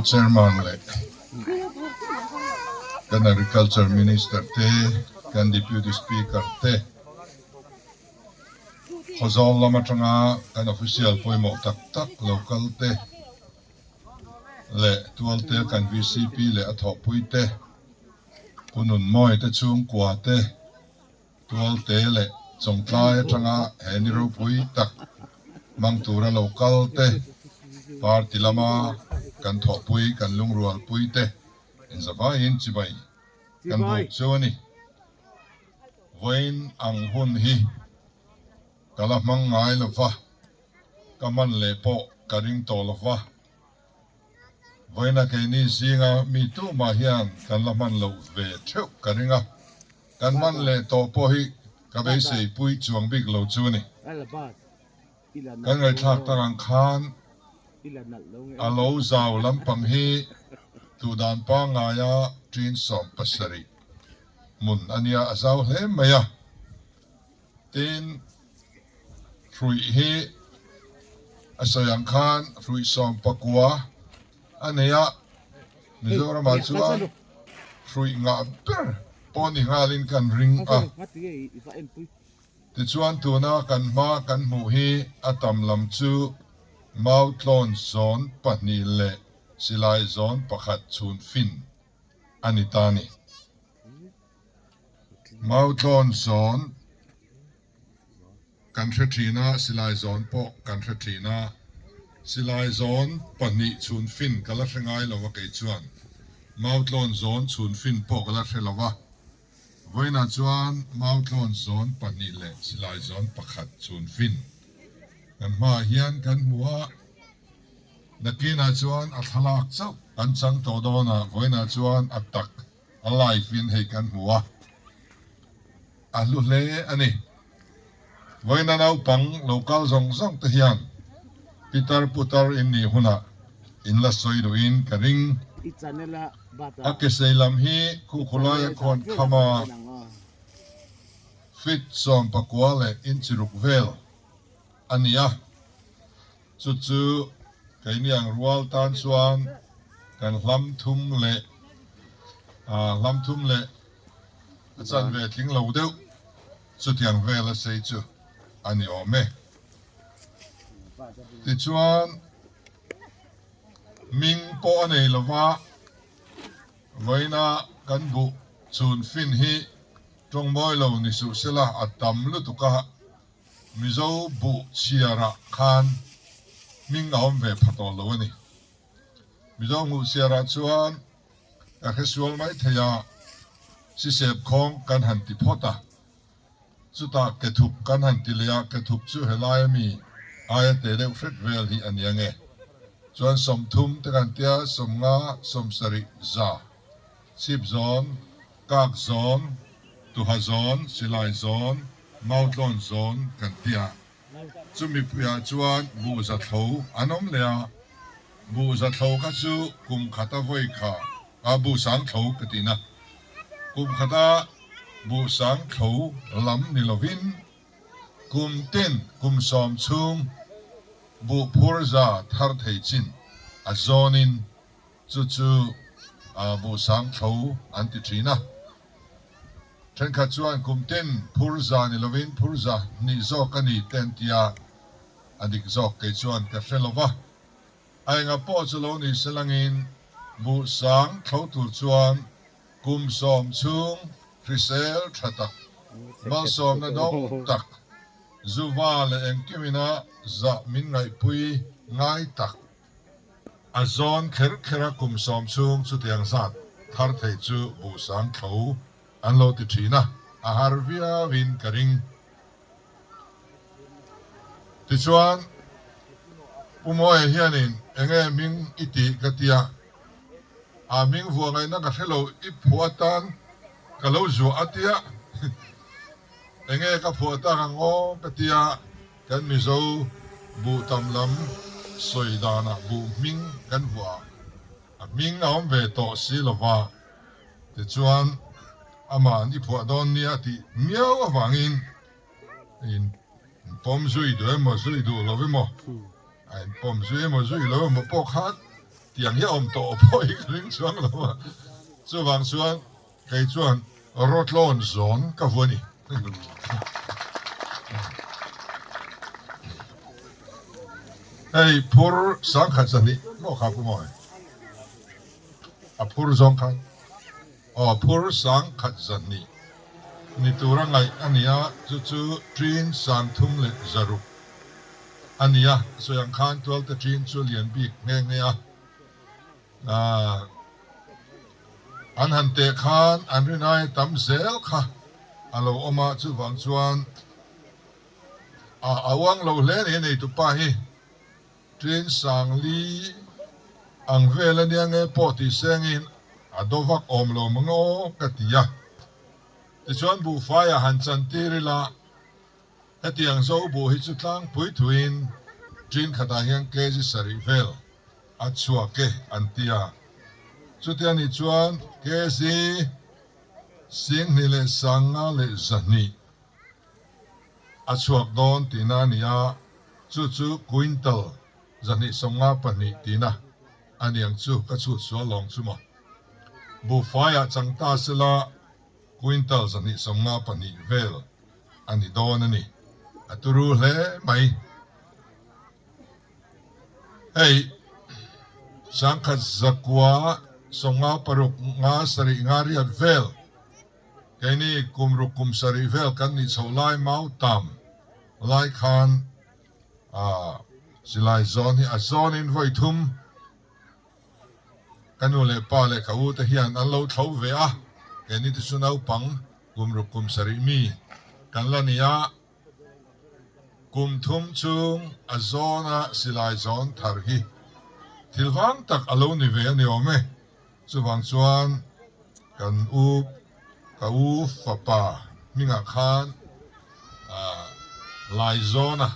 chairman le kan agriculture minister te kan deputy speaker te khozol lama tanga kan official poimo tak tak local te le tual te kan VCP le athop pui te punun moi te chung kwa te tual te le chongtlai tanga heniro pui tak mangtura local te party lama kan thop pui kan lungrual pui te in zawai in chibai kan buk choni voin ang hun hi kalamang ngai lova kaman le po karing to lova voina ke ni singa mi tu ma hian kan laman lo ve theu karinga kan man le to po hi ka be sei pui chuang big lo chuni kan ngai thak tarang khan alo zaw lampang hi tu dan pa nga ya trin som pasari mun ania azaw hle maya tin frui hi asayang khan frui som pakwa ania mizoram chuan frui nga ber poni ngalin kan ring a ti chuan tuna kan ma kan mu hi atam lam chu Mautlon zone pahni le silai zone pakhat chun fin anitani Mautlon zone kan thina silai zone po kan thina silai zone pahni chun fin kala thengai lawa ke chuan Mautlon zone chun fin po kala thelawa voina chuan Mautlon zone pahni le silai zone pakhat chun fin kan ma hian kan muwa nakina chuan athalak chau kan chang to dona voina chuan atak alai fin hei kan muwa alu le ani voina nau pang local zong zong te hian Peter putar inni huna in la soido in karing akeseilam hi khu khulaya khon khama fit som pakwale in chiruk vel ania chu kainiang rual tan chuan kan hlam thum le chan ve tling lo deuh chu tiang vela sei chu ani ome ti chuan ming po nei lova voina kan bu chun fin hi tong moi lo ni su sela atam lu tuka mizo bu chiara khan ming aom ve phatol lo ni mizo mu chiara chuan a khisual mai theya si sep khong kan han ti phota chuta ke thup kan han ti leya ke thup chu helai mi aya te de fret vel hi aniange chuan som thum te kan tia som nga som sari za sip zone kak zone tuha zone silai zone Mautlon zone kan tia chumi pia chuan bu za tho anom lea bu za tho ka chu kum khata voi kha a bu sang tho katina kum khata bu sang tho lam nilovin kum ten kum som chung bu phurza thar thei chin a zonin chu bu sang tho anti trina chen kha chuan kum ten phurza nilovin phurza ni zo kani ten tia adik zok ke chuan ka hrelowa ai nga po chulo ni selangin bu sang tho tur chuan kum som chung frisel thatak mal som na dong tak zuwa le enkimina za min ngai pui ngai tak a zon khera kum som chung chu tiang zat thar thei chu bu sang tho an lo ti thina a harvia win karing ti chuan pumoe hianin enge ming iti katia a ming vuangai na ka hello I phuatan ka lo zu atia enge ka phuata ngo katia kan mizo bu tamlam soidana bu ming kan wa a ming naom ve to silova ti chuan ama ni phuadon ni ati miao awangin in pom zui do mo zui do lo mo ai pom zui mo zui lo mo pok hat เตียงเฮียอมโตพ่อยกริ้งช่วงแล้วว่าช่วงช่วงใครช่วงรถล้นซอนกับวันนี้ไอ้พูดสังขัดสันนิโมขับกูมอยพูดสองคันพูดสังขัดสันนินี่ตัวร่างไงอันนี้จู่ๆทรีนสังทุ่มเล็กจารุอันนี้ส่วนคันตัวแต่ทรีนส่วนเลียนบีกเงี้ยอันหันเตะคานอันรินายตั้มเซลค่ะอันเราออกมาจู่ฟังชวนอาวังเราเล่นในตุปาฮีทรีนสังลีอังเวลเนี่ยไงปอติเซงินอดวักอมโลมงโอกติยาแต่ชวนบูฟายหันจันทีริลาเอติยังโซบูฮิจุดลังปุยทวินทรีนขัดยังเกจิสริเวลอัดชัวเกอันติยาจุดยังนิชวนเกจิสิงห์เลสังอาเลจันนีอัดชัวกโดนตีนานิยาจู่ๆควินตัลจันนีสงอาปนิตีนาอันยังจู่ก็จู่สัวลองซุมอบูฟายจังตาสละควินตัลจันนีสงอาปนิเวลอันนี้โดนนี่อัตุรูเล่ไหมเฮ้ยสังกัดจักวาสงอาปรุกงาสริงาริอัดเวลแค่นี้กุมรุกุมสริเวลกันนี่ชาวไล่เมาตามไล่คานสิไล่ซอนที่อัดซอนินไว้ทุ่มกันนู่นเลยป้าเลยเขาแต่เฮียนอันเราเท่าเวียแค่นี้ที่สุนัขปังกุมรุกุมสริมีกันละนี่กุมทุ่มชุงอัดซอนสิไล่ซอนทาร์กีทิลวังตักอารมณ์นิเวศนี่ว่าไหมสุวรรณชวนกันอูฟป้ามิงาคานไลโซนะ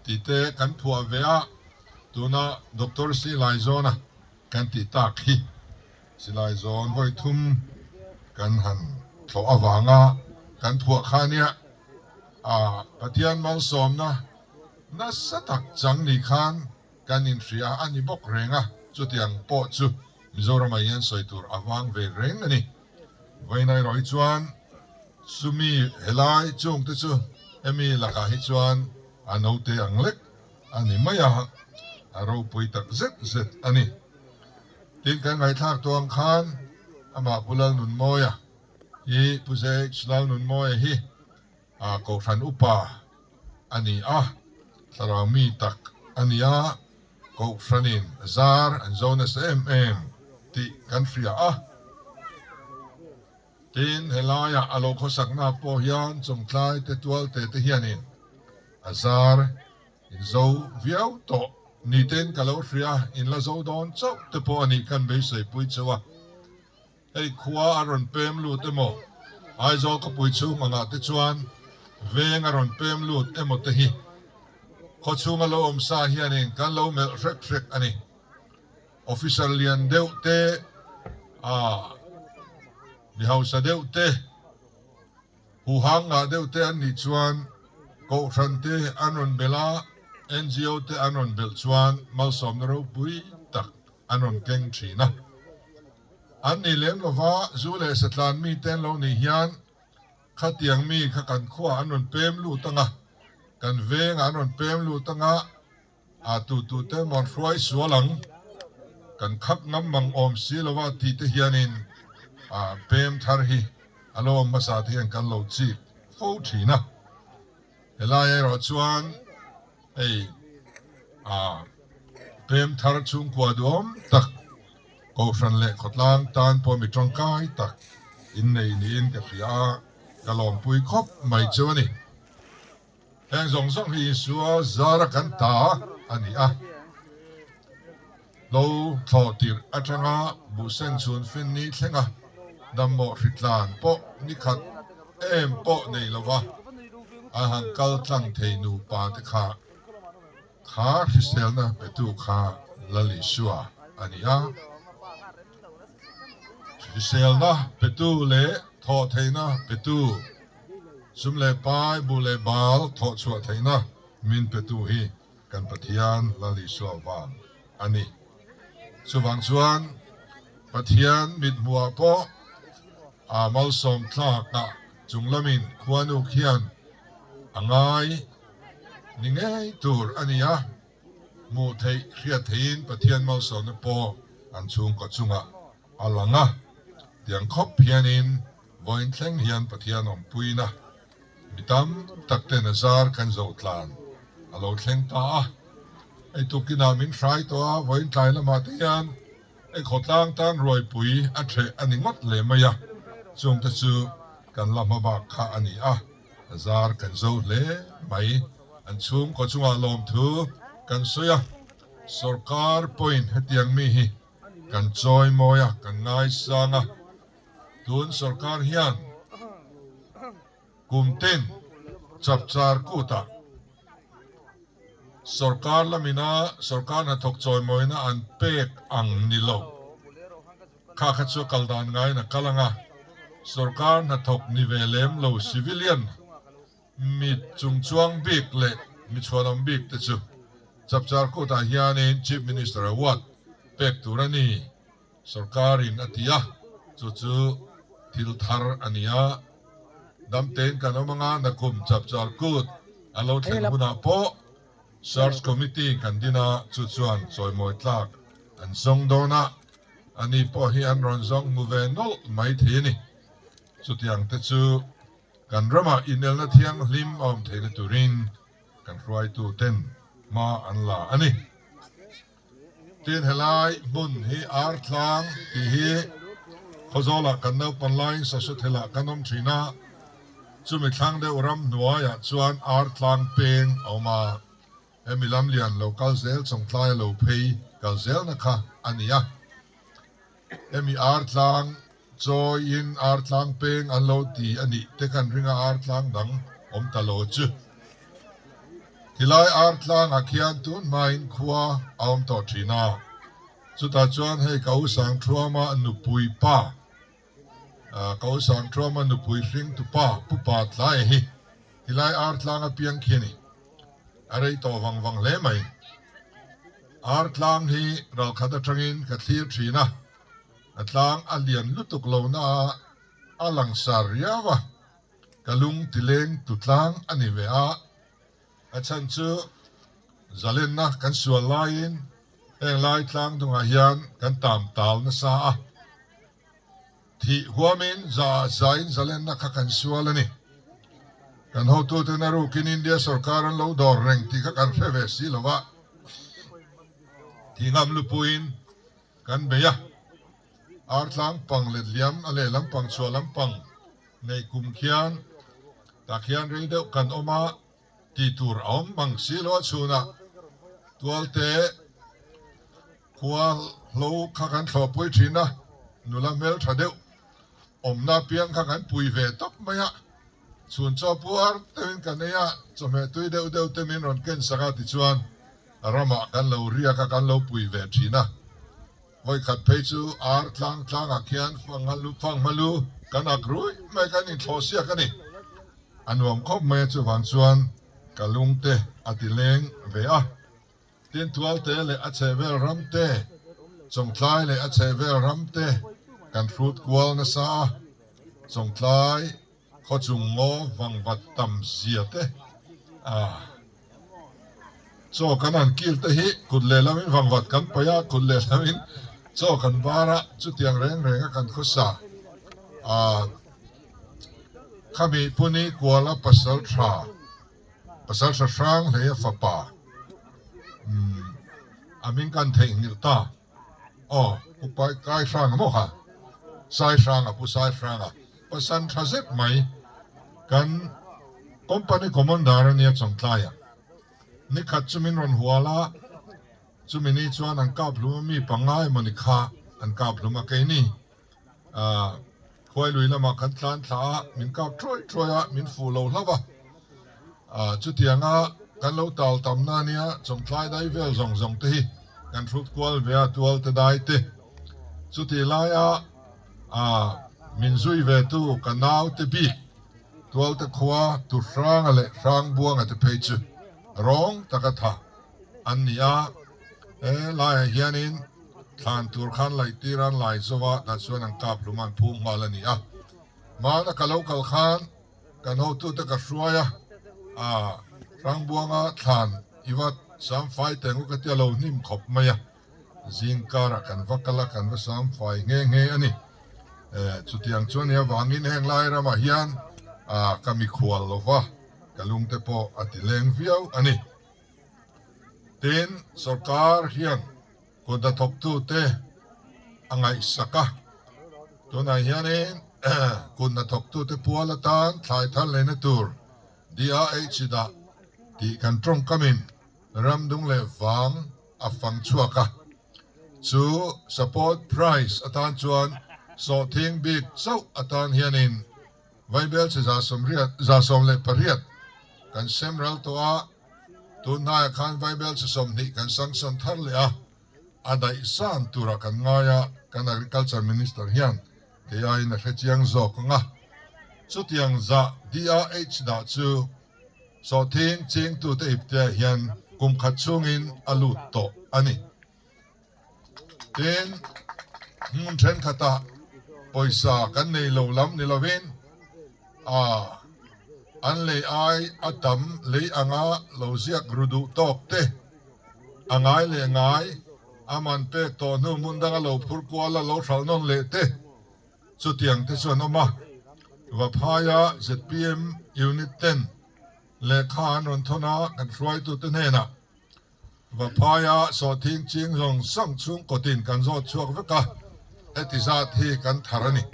ติเตกันทัวเวียตัวน่ะด็อกเตอร์สิไลโซนะกันติตาคีสิไลโซนไว้ทุ่มกันหันเขาอวางกันทัวข้าเนี่ยปฏิญาณมังสมนะน่าสะตักจังนี่คานกันอินทรียอันนี้บอกเร่งจุดยังปอดจุมิโซรามายันสวยตัวอวางเวเร่งนี่ไว้ในรอยจวนสุมีเฮลัยจงตัวจุมีหลักหิจวนอันเอาเตอังเล็กอันนี้ไม่อยากเราปุยตักเซ็ตอันนี้ทิ้งกันไงทากตัวอังคารอามาพุลังนุนมอยฮีผู้เสกสลาวนุนมอยฮีกอฟันอุปาอันนี้สรามีตักอันนี้กอฟันินซาร์อันโซนSMMที่กันฟรีทินเฮลายอโลโคสักนาโปยันจงคลายเตตัวเตเฮียนินซาร์อินโซวิวโตนี่เต้นกะโลฟรีอินลาโซดอนเจ้าเตปอันนี้กันไปใส่ปุยชัวไอ้ขวาอารอนเปมลูดเอโมไอโซก็ปุยชูมังอาเตชวนเวงอารอนเปมลูดเอโมเตฮีขอชูมาโลอมซาเฮียนินกันโลเมลเร็กอันนี้ออฟฟิเซอร์เลียนเดวเตนี่เขาเสด็จเตะผู้หางเดวเตะอันนี้ชวนก็ฟันเตะอันนั้นเบลา NGO เตะอันนั้นเบลชวนมาสมรบุยตักอันนั้นเก่งชีนะอันนี้เลี้ยงเราว่าจูเลสตลานมีเต้นเราหนียันขัดยังมีขัดกันขั้วอันนั้นเปมลูตังกันเวงอันนั้นเปมลูตังตูเตะมันฟลอยสัวหลังกันขับน้ำมังอมสีเราว่าที่เตะยันินเปมทาร์ฮีอารมณ์มาสาธิตกันโลจีฟูทีนะเฮลายเราชวนเปมทาร์ชุงกวาดอมตักก็ฟันเล่ขดล้างตานพอมีตรงกายตักอินในนี้อินกับฟิอากะลอมปุยคบไม่เจอนี่แห่งส่งที่สัวซาระกันตาอันนี้เราทอติร์อัจฉริยะบุษนชุนฟินนี้เช่นดัมโมฟิตลานปอนิคัดปอในละวะอาหารกัลตังเทนูปาติขาฟิเซลนะเปตูขาลลิชัวอันนี้ฟิเซลนะเปตูเล่ทอเทนะเปตูสุมเล่ปายบุเล่บาลทอชัวเทนะมินเปตูฮีกันปฏิญาณลลิชัววานอันนี้ สุบังชวนปะเทียนมิดมัวปอมัลสมทากนะจุงละมินควานุเขียนอังไงนี่ไงตูร์อันนี้อะมูเทเขียดหินปะเทียนมัลสมนปออันชุงก็ชุงอะอัลลังอะเตียงคบเพียนินวันเทงเฮียนปะเทียนอมปุยนะมิตามตักเตนซาร์กันโจทลานอโลเทงตาไอตุกินามินทรายตัววันไทยละมาเทียนไอขดล่างตั้งรวยปุยอันเทอันนี้งดเลยไหมอะจงตะซูกันละมาบักข้าอันนี้อะซาร์กันโจทเลยไหมอันชุงก็ชุงอารมณ์ทูกันเสียสรการปอยน์ให้เตียงมีฮีกันจอยมอยกันง่ายสังอะทุนสรการเฮียนกุมตินจับจาร์กูตาสรการละมินาสรการนัทกจอยมอยนะอันเป็กอังนิโลข้าขัดชัวกัลดานง่ายนะกัลังอะสรการนัทกนิเวเลมโลซิวิเลียนมีจุงจวงบิกเละมีชวนบิกติจูจับจาร์กูตาเฮียนินชีฟมินิสเตอร์วัดเป็กตุรานีสรการินอติยาจูทิลทาร์อันนี้อะดำเต็นกันเอามังนักุมจับจาร์กูตอโลเทนบุนาโปSearch Committee กันดินาจุดส่วนซอยมวยตากอันทรงโดนะอันนี้พอเฮียนรอนซองมูเวนอลไม่เทียนี่สุดอย่างที่จูกันรำมาอินเอลนาเทียงลิมอมเทนตุรินกันรวยตูเต็นมาอันละอันนี้เตียนเฮลัยบุญฮีอาร์ทลางที่ฮีขจรกันนับปันไลน์สุดเฮลักันนมชีนาจุมิทางเดอรำหนัวยจวนอาร์ทลางเป็นเอามามิลามเลียนโลกาลเซลส่งทลายโลเพย์กาลเซลนะคะอันนี้อะมีอาร์ตลางจอยอินอาร์ตลางเป็นอันโลตีอันนี้แต่กันริงอาร์ตลางดังตลอดจุที่ไลอาร์ตลางอาเขียนตุนมาอินขวาต่อทีน่าสุดท้ายจวนให้เขาสั่งทรัวมานุปุยป้าเขาสั่งทรัวมานุปุยสิงตุป้าผู้ป้าทลายที่ไลอาร์ตลางเพียงแค่นี้อะไรต่อวังเล่ไหมอาร์ตลางฮีเราขัดจังอินกัดเทียชีนะอัตลางอันเลียนลุตุกโลนาอัลังสาริยาวะกะลุงติเลงตุตลางอันนี้เวอาอาจารย์จูจัลเลนนะกันส่วนไลน์ไลน์ทางตรงอาเฮียนกันตามตาลนะซาที่หัวมินจัลเลนนะกันส่วนนี่กันหัวตัวเทนารุกินอินเดียสุรการันเราดอร์เร่งที่กันเฟเวสิลวะที่งามลุปุยนกันเบียอาร์ตลางปังเลียมอะไรลำปังชัวลำปังในกุมเขียนตาเขียนเรียดกันออกมาที่ตูร์อมบังสิลวะชูนะตัวเตะขัวเราข้ากันสอบปุยชินะนุลาเมลชาเดวนาเปียงข้ากันปุยเวตับไม่ฮะส่วนชอบพูดเต็มกันเนี่ยจะไม่ตุยเดียวเต็มรอนเกินสักทีชวนรามากันเราเรียกกันเราปุยเวทีนะไว้ขัดเพจูอาร์ตลางอาเขียนฟังมาลูกันอักรุยไม่กันอินโฟเซียกันนี่อันวมคบเมจูฟังชวนกันลุงเตะอติเลงเวียเตียนทัวเตะเลยอัจเฉเวรัมเตะสงทลายเลยอัจเฉเวรัมเตะกันฟรุตกวลนะซาสงทลายเขาจุงโง่วังวัดตำเสียเตโซกันอันกิลเตหิคุดเลลามินวังวัดกันไปยาคุดเลลามินโซกันบาระจุดยังแรงกันขุสาข้ามีผู้นี้กลัวละปัสสาวะช้างเลยฟ้าป่าอามินกันเทงนิลตาผู้ไปกายช้างมั้งค่ะสายช้างผู้สายช้างภาษาทาเซตไหมกันคอมพานีคอมมานดาร์เนี่ยส่งทลายนี่ขัดจุมินรอนหัวละจุมินี่ชวนอันกับลุมีปังไงมันนี่ข้าอันกับลุมาเกนี่คอยลุยละมาขันทลานท้ามินกับทรอยมินฟูโลละวะจุดยังกันเราตัลตำนาเนี่ยส่งทลายได้เวลส่งที่กันฟรุตกวลเวียตัวจะได้ที่จุดที่ไล่มินซุยเวตูกันนาวที่บีตัวจะขวาตุร่างอะไรร่างบวงอะไรเพจร้องตะกะทาอันนี้ลายเฮียนินท ทานตูร์ขันไหลตีรันไหลสวะดัชวนอังกาบลุมันพูมาลนี่มาตะกะเลากะลขันกันเอาตุตะกะสวยรังบัวงาทานอีวัดสามไฟแต่งก็จะเรานิ่มขบมาจิงการกันวักละกันว่าสามไฟเงี้ยอันนี้จุดยังชวนเนี่ยวางอินแห่งไล่ระมาเฮียนก็มีขวดลวะกะลุงเตปออติเลงฟิวอันนี้เต็นสการเฮียนคนจะทบตู้เตอังไงสักตัวนายเฮียนคนจะทบตู้เตปัวละตานทายทันเลยนะตูร์DRH ดาที่กันตรงกมินรำดุงเลฟังฟังชัวกะชู support price อาจารย์ชวนสอทิ้งบิ๊กเจ้าอาจารย์เฮียนินไวเบลจะสมเรียดจะสมเลปเรียดกันเซมรัลตัวตัวนายคันไวเบลจะสมนิกันสังสรรค์ทันเลยอาได้สั่งตัวกันง่ายกัน agriculture minister เฮียนที่ยังนักเชียงโจกงะสุดยังจะ DRH ดาจูสอทิ้งจิงตัวเตปเตเฮียนกุมขัดช่วงินอลุตโตอันนี้เต็นมุนเทนขตาปอยสากันในโลลัมในลาวินอันเลยไออัตมเลยอ่างโลเซียกรูดูตอกเตอ่างเลยอ่างอามันเป็กตัวนู้มุนดังโลพูดกว่าละโลชาวนนเลเตสุดยังที่ส่วนออกมาว่าพายา ZPM Unit 10เลขานนทนากันช่วยตัวเนน่ะว่าพายาสอทิ้งจริงลงสั่งชุงกดินกันโจช่วงวิกาเอติซาที่กันทารานี่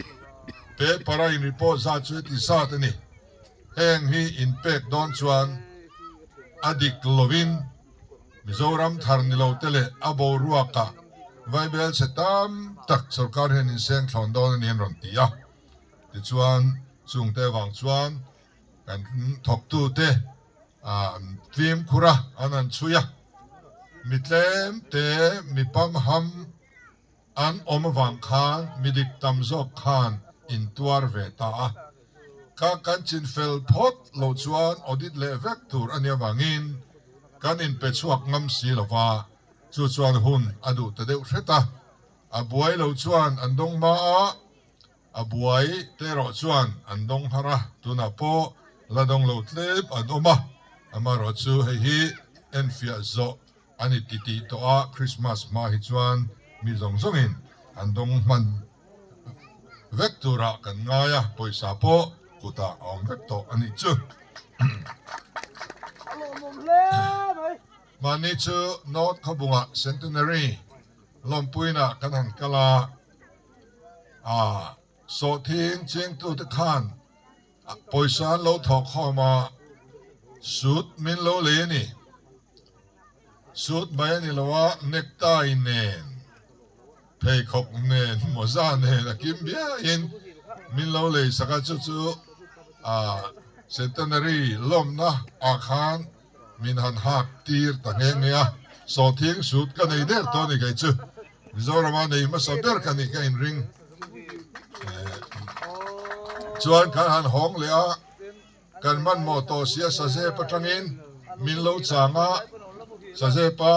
เป๊ะปรายนิโพซาช่วยติซาตนี่แห่งฮีอินเป็กดอนชวนอดิกลวินมิโซรัมทาร์นิโลเตเลอโบรัวกะไวเบลเซตามตักสรการเฮนินเซงทอนดอนเนียนรันตีติชวนซุงเตวังชวนกันทบตูเตฟิมคุระอันนั้นช่วยมิเลมเตมิปัมฮัมอันอมวังคานมิดิกตัมโซคานอินตัวเวตากันจินเฟลพอดโลชวนอดิตเลเวกตูร์อันยาวังอินกันอินเปชวกงำสีลวาจูชวนหุนอดูตเดวเรตาบวยโลชวนอันดงมาบวยเตโรชวนอันดงฮาระตุนาโปละดงโลทเลบอันอมามารอจูเฮีเอ็นฟิอาโซอันนี้ติตัวคริสต์มาสมาฮิจวนมีสองอินอันดงมันเวกตูระกันง่ายปอยสาโปกุตาอองเวกตัวอันนี้จูมันนี่จูโนดขบุงะเซนติเนรีลมปุยนะกันหันกลาโซทิ้งเจียงตัวตะขานปอยสานเราถอกเข้ามาสุดมินโลเลนี่สุดใบนี่ละว่าเนกไตเนนเพยขกเนนหมดซาเนนกิมเบียอินมินโลเลสักจู่เซนติเนรีลมนะอาคารมินหันหักตีร์ตั้งเงี้ยโซทิ้งสุดกันในเด็กตัวนี้กันจู่มิโซรามันในมาสเดอร์กันนี่กันริงชวนกันหันห้องเลยกันมันมอโตเสียสะเซปจังอินมินโลจางสะเซปะ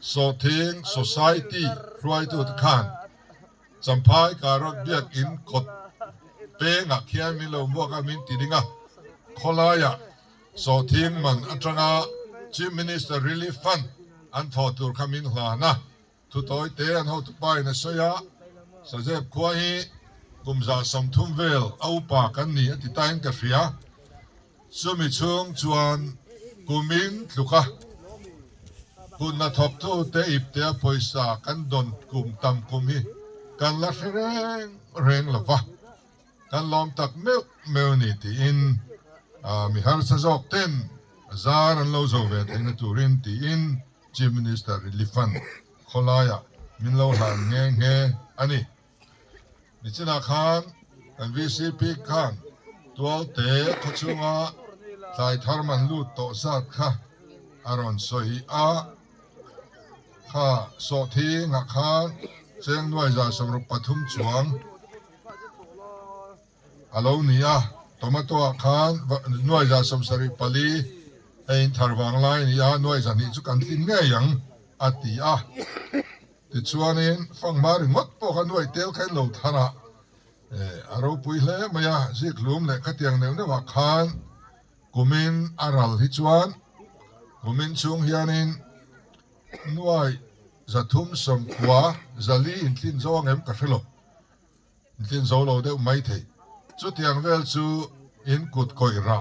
โซทิ้ง society รวยตุดขันสัมภาษณ์การรถเบียกอินกดเป้งเขียนมินโลบัวกันมินติดิงโคลายโซทิ้งมันอัจฉริยะ Chief Minister Relief Fund อันทอตุรคามินหลานะทุตอยเตอันเขาตุไปนะสยาสะเซปควายกุมจาสมทุมเวลเอาปากันนี่ติดตามกันเสียสุมิชงชวนกุมินลุกะกุนนัทบทูเตอิบเตอปอยสากันดนกุมตำกุมฮีกันละเร่งละวะกันลอมตักเมวนี่ที่อินมีฮาร์สจอกเต็นซารันโลโซเวตเองตูรินที่อินจีมินิสเตอร์ริลิฟันขลายมินโลหางเงอันนี้มิจินาคานกันวีซีพีคานตัวเตะขจุงสายทาร์มันลูดโตซัดค่ะอารอนโซฮีค่ะโซทีงักคานเสียงด้วยจากสมรุปปฐุมจวงอารมณ์นี้ตัวมาตัวคานด้วยจากสมสริปลีเอ็นทาร์วังไลนี่หน่วยจากนี้จุกันทิ้งแง่ยังอติ ติชวนนี้ฟังมาถึงมัดพอกันด้วยเตลแค่หลงธนะเราปุยเล่ไม่ยาสิกลุ่มเลยขัดยังเดียวเนี่ยว่าขานกุมินอารัลฮิจวนกุมินช่วงเฮียนินนวยจะทุ่มสมกว่าจะลีอินทินโซ่เงิมกัดฟิโลอินทินโซ่เราเดียวไม่ถี่จุดยังเวลจูอินกุดคอยระ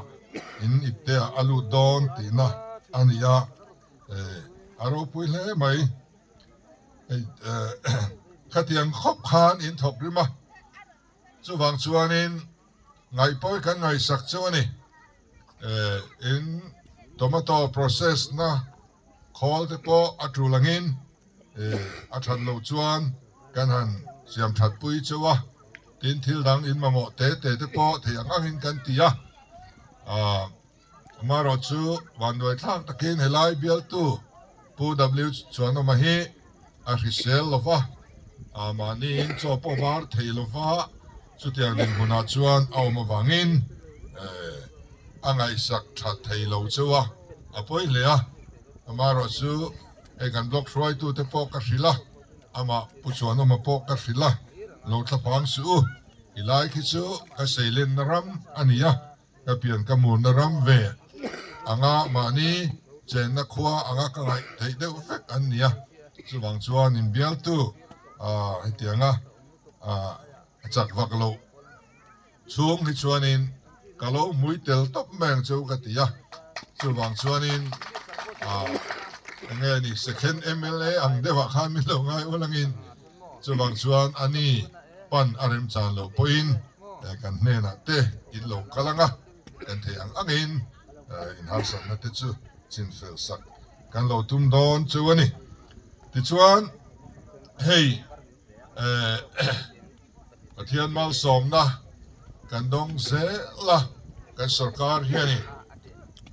อินอิตเตออาลูดอนตีนะอันนี้เราปุยเล่ไม่ขัดยังคบขานอินทบหรือมาจู่บางชวนอินไงปอยกันไงสักชวนนี่อินโตมาโต้ process นะคอลเตปออัตรูลังอินอัตรันโลชวนกันหันเสียมถัดปุยชัวตินทิลดังอินมาโมเตเตปอที่ยังอินกันตียมารอจูวันด้วยทางตะกินเฮลัยเบียลตูปูWชวนออกมาฮีอาริเซลลฟะมานี่อินโจปอบาร์เทลฟะสุดที่ยังหัวหน้าชวนเอามาวังอินอังไงสักถัดเทลชัวอภัยเลยมารอจูกันบล็อกช่วยตัวเตปอกัสิละมาผู้ชวนออกมาปอกัสิละโลดทับพังสูอีไลคิจูก็เซลินนรัมอันนี้ก็เปลี่ยนกมูลนรัมเวอังมานี่เจนนักขัวอังก็ไงเทเดอเฟกอันนี้สว่างชวนอินเบียลตูให้เตียงจักวักโลช่วงที่ชวนอินกะโลมุยเตลตบแมงเจ้ากันตีสว่างชวนอินไงนี่ second MLA อังเดว่าข้ามิโลง่ายว่าลังอินสว่างชวนอันนี้ปันอารมณ์จานโลปอินแต่กันเนน่ะเตอินโลกลังกันเทียงอังอินอินฮาร์สันนัดจูจินเฟลสักกันโลตุ้มโดนชวนนี่ที่ชวนเฮ้ยประเทศมาลสมนะกันดงเซละกันสกรเฮียนี่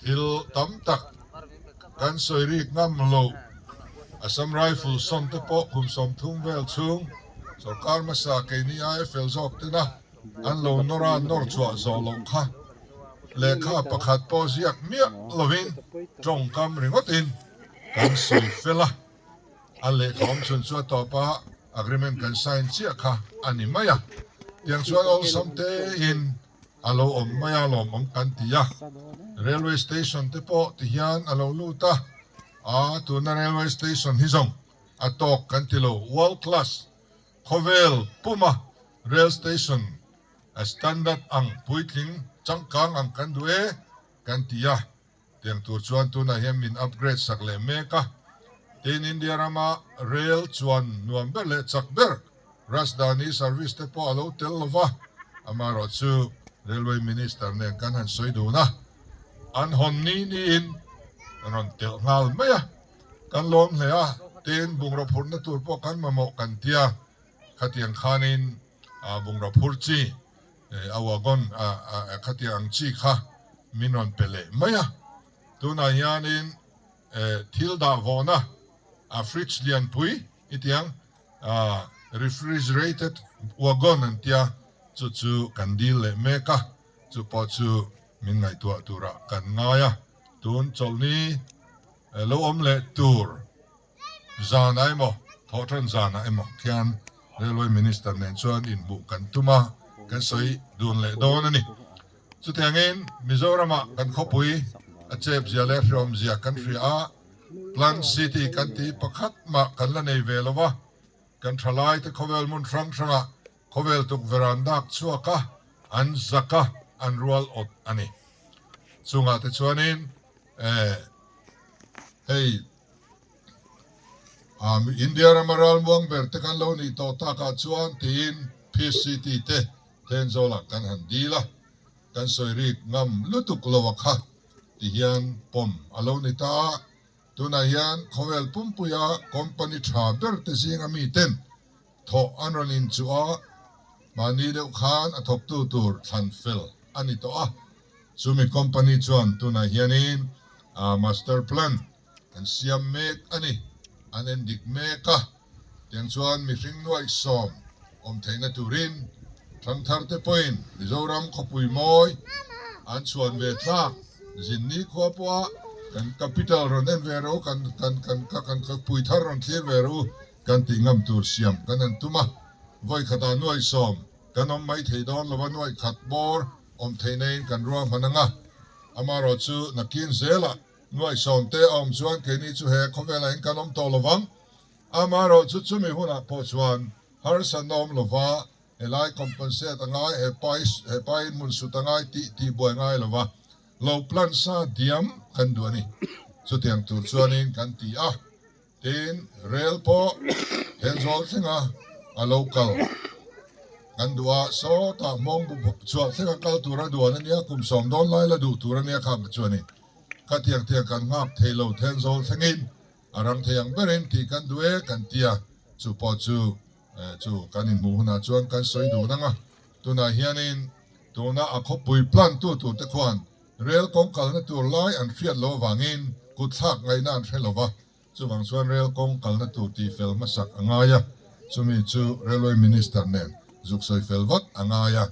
ทิลตั้มตักกันสวยรีกงามโลอาสัมไรฟูสมตะโปคุมสมทุ่งเวลชุงสกรมาสาเกนี่ไอเฟลจอกตินะอันโลนรานอร์จัวจอลงค่ะเลขาประคัดโปเซียกเมียลวินจงกำริงตินกันสวยเฟละอันเลขของชนชัวต่อปะ agreement กัน sign เชียค่ะอันนี้ไม่อะยังชวนเอาสมเตอินอารมณ์ไม่อารมณ์กันตียะ railway station เตปอที่ยันอารมณ์ลูตาตัวนั้น railway station ฮิซงตอกกันติโล world class โคเวลปุมา rail station standard อังปุยทิ้งจังกังอังกันด้วยกันตียะเตียงตัวชวนตัวนั้นยังมิน upgrade สักเล่เมกะทีนอินเดียรามาเรลชวนนวมเบลเลจักเบอร์รัสดานีसर्विस เตปอโลเทลวะมารอจูเรลเวย์มินิสเตอร์เนี่ยกันหันสวยดูนะอันหอนนี้นี่อินนนเตลงาลไม่อะกันลงเลยเตียนบุงรพูนนัตัวพวกกันมาโมกันเตียขัดยังขานินบุงรพูจีอาวกอนขัดยังจีค่ะมินนเปเลไม่อะตัวนายานินทิลดาวนะfridge lian pui itiang refrigerated wagon antia chu kandil le meka chu po chu min ngai tua tura kan ngaya tun cholni lo om le tur zan ai mo thotan zan ai mo khian railway minister nen chuan in bu kan tuma kan soi dun le don ani chu tiangin mizorama kan khopui a chep zia le from zia country a Plan City kan ti pakhat ma kan la nei velova kan thalai te khovel mun thrang thranga khovel tuk veranda chuaka an zaka an rual ot ani chunga te chuanin hey India ramaral muang ber te kan lo ni to ta ka chuan tin PCT te ten zola kan han dila kan soiri ngam lutuk lowakha ti hian pom alo ni ta tunayan kowel pumpuya company traber te singa miten tho anronin chua mani deu khan athok tu tur thanfel ani to sumi company chuan tunayanin master plan an siam mek ani anen dik meka tiang chuan mi hring nuai som om theina turin thangthar te point mizoram khopui moi an chuan ve thak jinni khopwa kan capital ron en vero kan pui thar ron thlir vero กันติงำตูเสียมกันนั้นตุมาไว้ขตาหน่วยสอมกันอมไม่เทดอนละวันหน่วยขัดบอร์อมเทเนนกันรวมพนังอามารอจูนักกินเซละหน่วยสอมเตอมชวนเกนิจูเฮคเวลาอินกันอมโตละวังอามารอจูมีหุ่นพอชวนฮาร์สันอมละวะเอไลคอมเพนเซตง่ายเอไปมุนสุดง่ายตีบวยง่ายละวะเราพลันซาเดียมกันดูนี่สุดที่ยังตูชวนเองกันตีtin rail po henzol singa a local kan dua so ta mong bu chuak singa kal tura dua na nia kum som don lai la du tura nia kham chuani ka tiang kan ngap thelo henzol singin arang thiang berin ti kan due kan tia chu po chu kan in mu na chuan kan soi du na nga tuna hianin tuna a khopui plan tu te khwan rail kong kal na tur lai an fiat lo wangin kut thak ngai na an thelova chu wang chuan rail kong kalna tu ti fel masak angaya chumi chu railway minister nen zuk soi fel wat angaya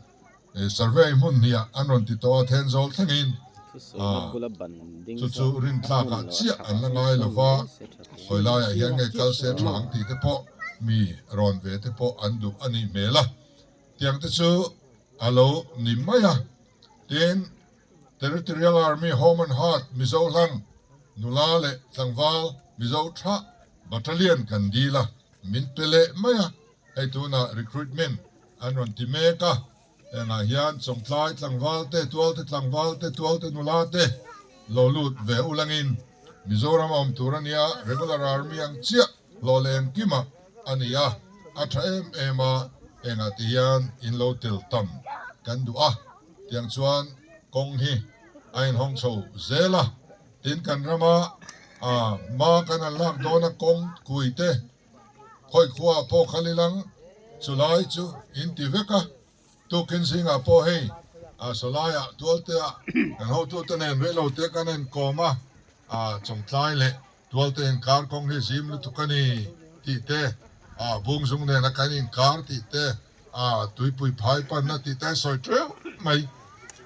survey mun nia anon ti to henzol thangin chu rin tla ka chia an la ngai lova hoila ya hian ngai kal se thang ti te po mi ron ve te po an du ani mela tiang te chu alo nimaya tin territorial army home and heart mizolang nulale tangwal mizo tha battalion kan dila min pele maya ai tuna recruitment anon ti meka enga hian chongtlai tlangwal te tual te nulate lo lut ve ulangin mizoram om turania regular army ang chia lo lem kima ania athaem ema enga tian in lo tel tam kan du tiang chuan kong hi ain hong chho zela tin kan rama ma kan lak dona kong kuite khoi khwa po khalilang chulai chu intiveka to kin singa po hei solaya tualte kan ho tu tanen velo te kanen koma chongtlai le tualte en kar kong he sim lu tukani ti te bung sung ne na kanin kar ti te tuipui phai pan na ti te soi treu mai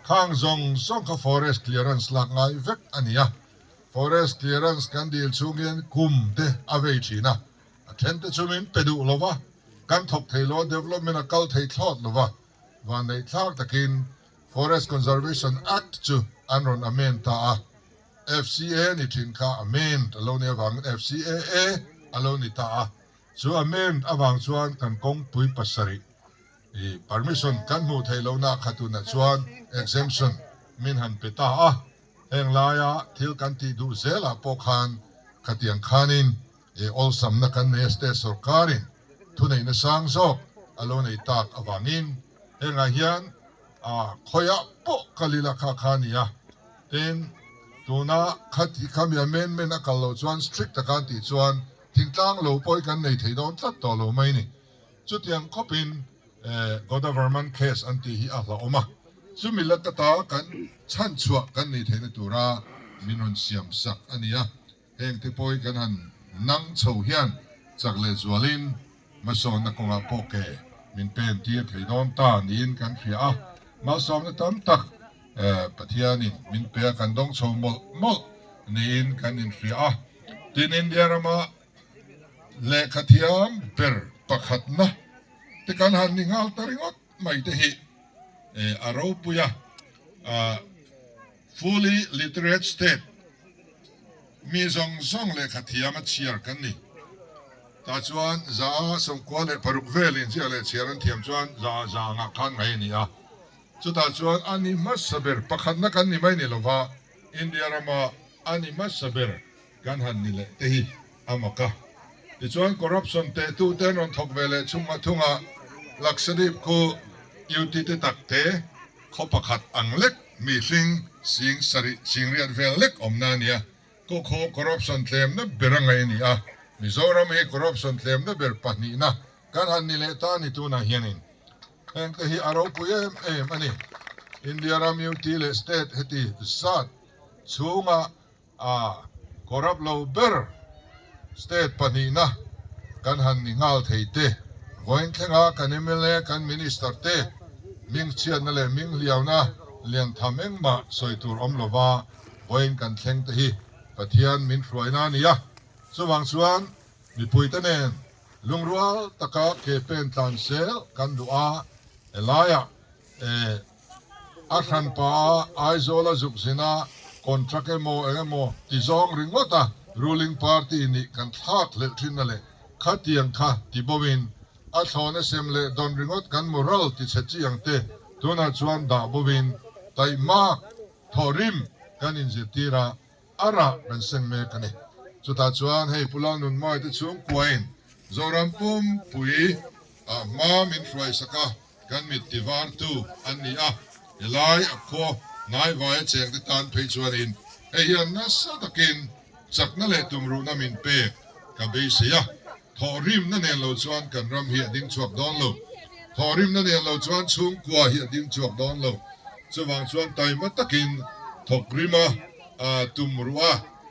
khang zong song ka forest clearance lak ngai vek ania forest clearance kan dil chungin kum te avei thina athen te chumin pedu lova kan thok thailo development akal thei thlot lova wan nei thlak takin forest conservation act chu anron amen ta FCA ni thin kha amen alone awang FCAA alone ta chu amen awang chuan kan kong pui pasari permission kan mu thailo na khatuna chuan exemption min han peta heng laya thil kan ti du zela pokhan khatiang khanin ol samna kan neste sarkarin thunei na sang zok alone tak awangin henga hian khoya po kalila kha khania ten tuna khati khamya men akalo chuan strict kan ti chuan thingtang lo poi kan nei theidon tlat to lo mai ni chutiang khopin government case anti hi ahla oma sumila kata kan chan chua kan nei theina tura minon siam sak ania heng te poi kan han nang chho hian chakle zwalin mason na konga poke min pen ti theidon ta nin kan fia ma som na tam tak pathianin min pe kan dong chho mol nin kan in fia tin india rama le khathiam per pakhatna te kan han ningal taringot mai te hi aro puya fully literate state mi zong le khathiam a chiar kan ni ta chuan za som kwale paruk velin chi ale chiaran thiam chuan za nga khan ngai ni chu ta chuan ani masaber pakhatna kan ni mai ni lova india rama ani masaber kan han ni le te hi amaka ti chuan corruption te tu ten on thok vele thunga lakshadip ko yuti te takte khopakhat anglek mi sing rian velek omnania ko corruption claim na berangai ni Mizoram he corruption claim na ber pani na kan han ni le ta ni tu na hianin en te hi aro puyem ani india ram yuti le state heti sat chunga corrupt lo ber state pani na kan han ni ngal theite voin thenga kan MLA kan minister te ming chian na le ming liaw na lian thameng ma soitur omlova voin kan thleng te hi pathian min hruaina nia chuwang chuan mi pui tanen ลุงรัวตะกะเคเป็นตันเซลกันดูอาลายะอาคันปาไอโซลาจุกสินะคอนทรักเอโมติซองริงวตา ruling party นี่กันทักเลทินนั่นแหละขัดยังค่ะที่บวินอาทอนเซมเลดอนริงวตกันมอรัลที่เสจียังเตตัวนั้นชวนดาบวินไตมาทอริมกันอินเจตีระอาระเป็นเซนเมกันนี่สุดท้ายชวนให้พุลานุนมาที่ช่วงกวนจอรัมปุมปุยมามินฟรายสักกันมิติวานตูอันนี้ลายขอนายไว้เชียงที่ตานเพชวรินเฮียนนัสตะกินจักนั่นแหละตุมรูนามินเปกับเบเซียทอริมนั่นเองเราชวนกันรำเฮียดิ้งชวบดอนโลทอริมนั่นเองเราชวนช่วงกว่าเฮียดิ้งชวบดอนโลสว่างชวนไตมัตะกินทกริมาตุมรัว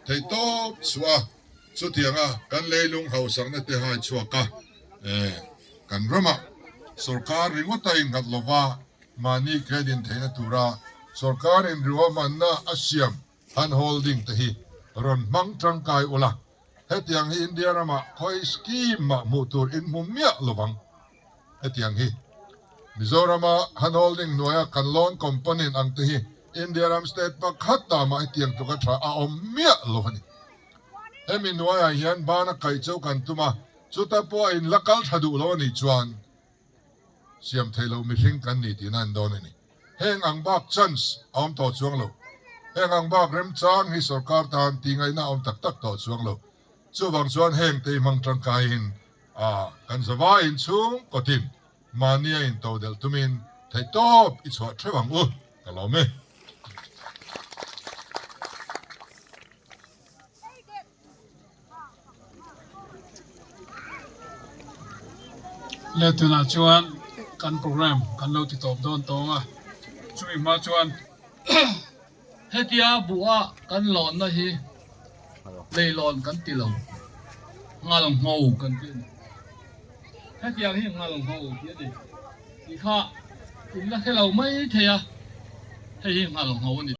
ไทโตชัวสุดที่ยังกันเลยลุงเขาสังนั่นเตหายชัวกะกันรำสุรการริงวัตอินกัดลวามานี่แค่ดินเทนตุระสุรการอินรัวมันน่าอาเซียมฮันโฮลดิ้งเตหีรอนมังทรังกายอุละเฮตียงฮีอินเดียรามาคอยสกีมามูตูร์อินมุมเมียลวังเฮตียงฮีมิโซรามาฮันโฮลดิ้งหน่วยกันลอนคอมพานีอังเตหีอินเดียรามสเตทปักฮัตตามาเฮตียงตุกัตราอาอมเมียลวังเฮมิหน่วยยันบานักไก่เจ้ากันตุมาสุดท้ายพออินลักกัลทัดูลวนิจวนเสียมเทโลมิริงกันนี่ที่นั่นโดนนี่เฮงอังบักชันส์อมต่อช่วงโลเฮงอังบักเรมจางฮิสการ์ตานที่ไงน่าอมตักต่อช่วงโลช่วงส่วนเฮงที่มังตรังกายอินกันสบายอินช่วงก็ทินมาเนียอินโตเดลตุมินไทยตบอิสวะเทวังกะลอมเลตุนาชวนกันโปรแกรมกันเราติดต่อโดนตรงช่วยมาชวนเฮติยาบัวกันหลอนนะฮีเลยหลอนกันตีเรางาลงหูกันตีเฮติยาที่งาลงหูเยอะดิอีข้าคุณนักให้เราไม่เทียให้งาลงหูนี่